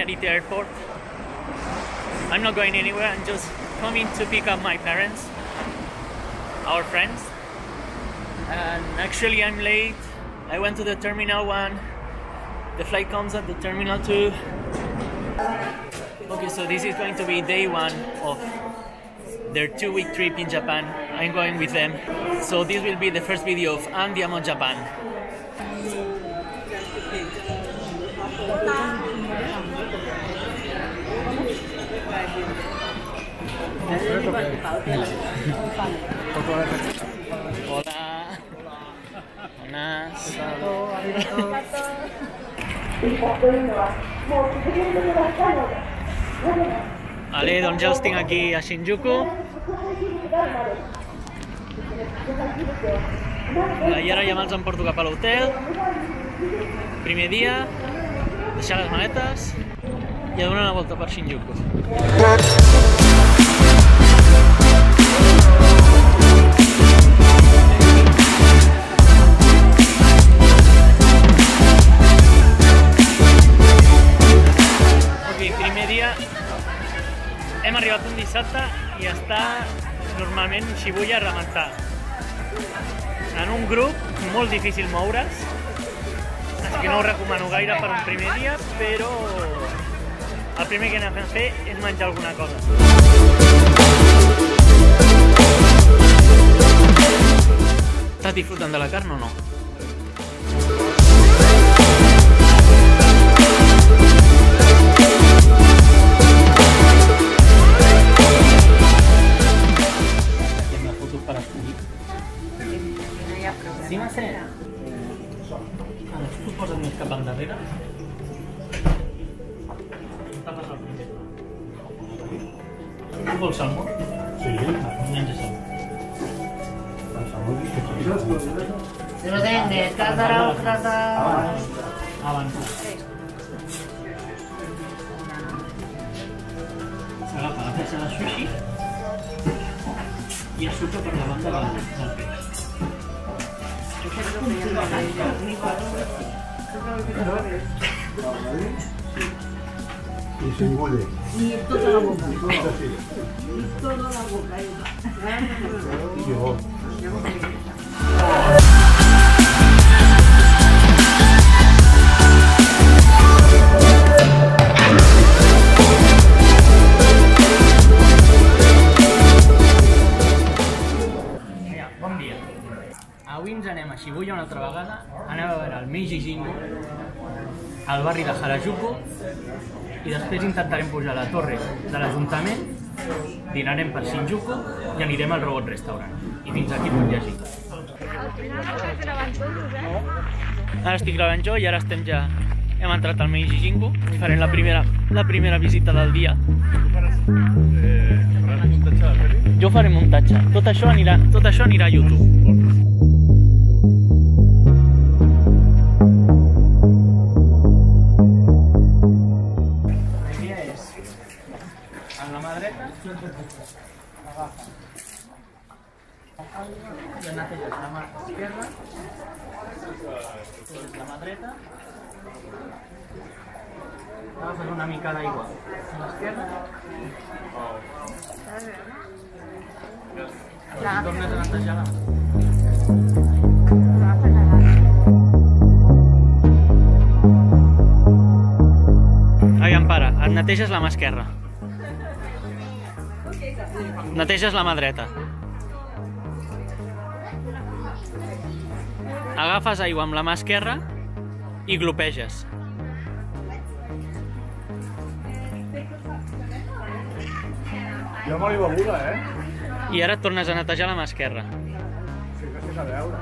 Narita Airport. I'm not going anywhere, I'm just coming to pick up my parents, our friends. And actually I'm late. I went to the Terminal 1. The flight comes at the Terminal 2. Okay, so this is going to be day 1 of their 2-week trip in Japan. I'm going with them. So this will be the first video of Andiamo Japan. Hola. Buenas. Vale, doncs ja els tinc aquí a Shinjuku. I ara ja me'ls emporto cap a l'hotel. Primer dia, deixar les maletes i a donar una volta per Shinjuku. Primer dia, hem arribat un dissabte i està normalment Shibuya a rebentar. En un grup molt difícil moure's, així que no ho recomano gaire per un primer dia, però el primer que anem a fer és menjar alguna cosa. Estàs disfrutant de la carn o no? Sí, no sé. Ara, tu posa't més cap endarrere. Tapes el primer. Tu vols salmó? Sí. Menja salmó.すいませんね、2皿をください。Avança. S'agafa la peça de sushi i es suca per la banda del peix. Y se engole. Y toda la boca. Y toda la boca. Y yo. Bon dia. Avui ens anem a Shibuya una altra vegada, anem a veure el Meiji Jingu, al barri de Harajuku, i després intentarem pujar a la torre de l'Ajuntament, dinarem per Shinjuku i anirem al Robot Restaurant. I fins aquí puc llegir. Ara estic gravant jo i ara estem ja... Hem entrat al Meiji Jingu i farem la primera visita del dia. Jo faré muntatge. Tot això anirà a YouTube. La idea és, amb la mà dreta, agafa i neteges la mà esquerra, la mà dreta, agafes una mica d'aigua a l'esquerra, i tornes a netejar la mà. Aviam, para, et neteges la mà esquerra. Neteges la mà dreta. Agafes aigua amb la mà esquerra i glopeges. Jo me l'he beguda, I ara et tornes a netejar la mà esquerra. Sí, que sí a veure.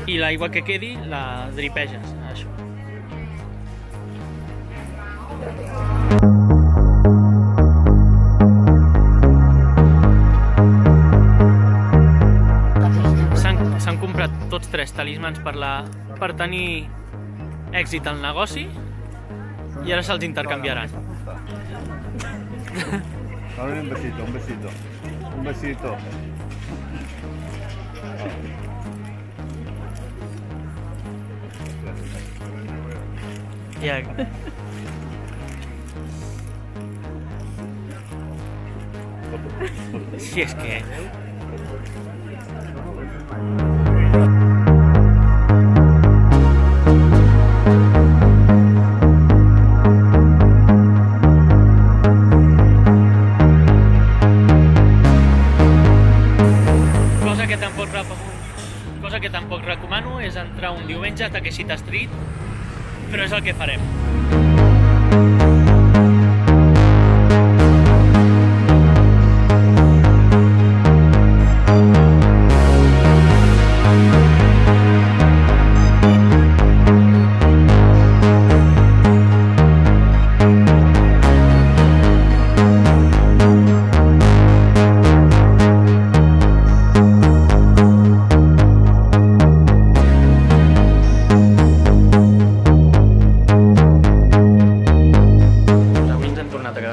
I l'aigua que quedi la dripeges, això. S'han comprat tots 3 talismans per tenir èxit al negoci i ara se'ls intercanviaran. Dale un besito, un besito. Un besito. Ja. Si és que... Cosa que tampoc recomano és entrar un diumenge a Takeshita Street, però és el que farem.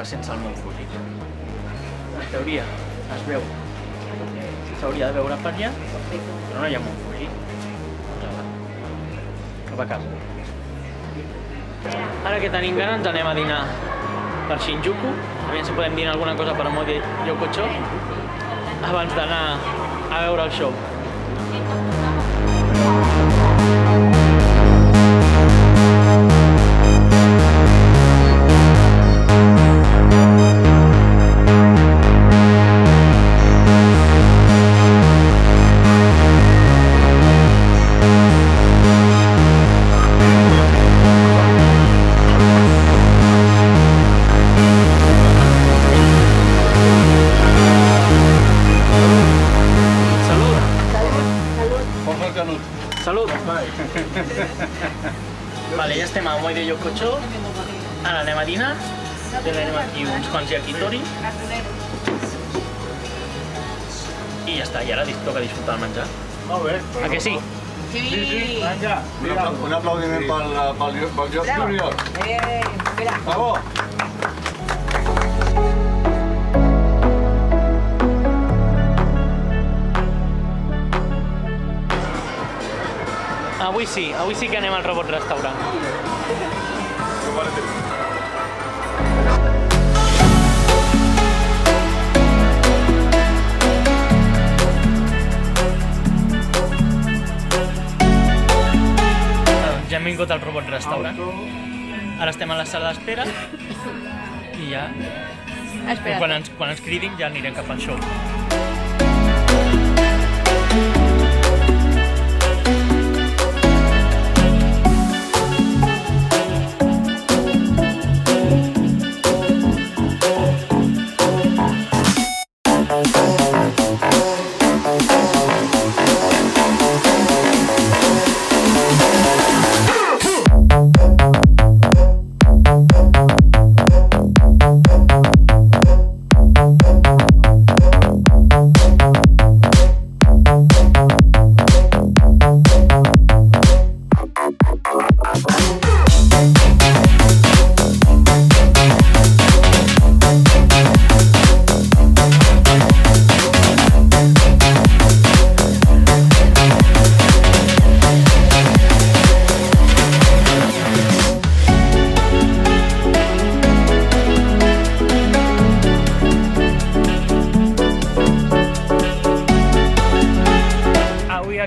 Sense el Montfuji. En teoria es veu, s'hauria de veure per allà, però no hi ha Montfuji. Cap a casa. Ara que tenim gana ens anem a dinar per Shinjuku, aviam si podem dinar alguna cosa per Amode Yokocho abans d'anar a veure el show. Salut! Vale, ja estem a Amode Yokocho. Ara anem a dinar. Tenim aquí uns quants yakitori. I ja està, i ara toca disfrutar el menjar. Molt bé. A que sí? Sí! Vinga, un aplaudiment pel Joc Júnior. Bravo! Avui sí que anem al Robot Restaurant. Ja hem vingut al Robot Restaurant. Ara estem a la sala d'espera i ja... Quan ens cridin ja anirem cap al show.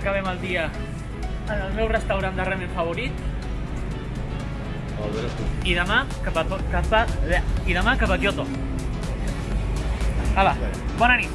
Acabem el dia en el meu restaurant de ramen favorit i demà cap a Kyoto. Hala, bona nit!